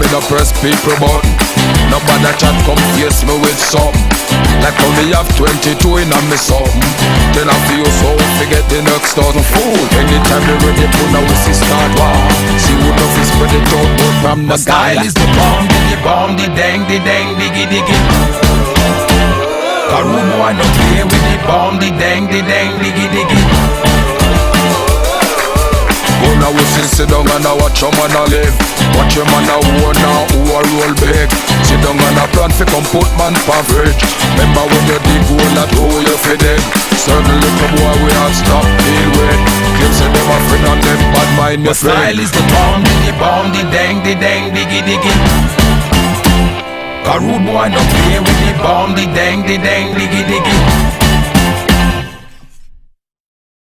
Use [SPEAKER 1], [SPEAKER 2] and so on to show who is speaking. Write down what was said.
[SPEAKER 1] me no press people button. Nobody chat come face me with something. Like how me have 22 in a me something. Then I feel so forget the next 1,000 fool. Anytime they ready put now we see start war. See who know fi spread it out but from the style is the bomb, the dang, diggy diggy. Cause rude boy no play with the bomb, the dang, diggy diggy. Oh now we sit down and I watch your man a live. Watch your man a own now who a roll big. Sit down and a plan fi come put man for fridge. Remember when you dig hole that hole you fi dig. Certain little boy we have stop deal with. Claim say them a friend and them bad mind your friend. My style is the bomb, the dang, diggy diggy. Cause rude boy no play with the bomb, the dang, diggy diggy.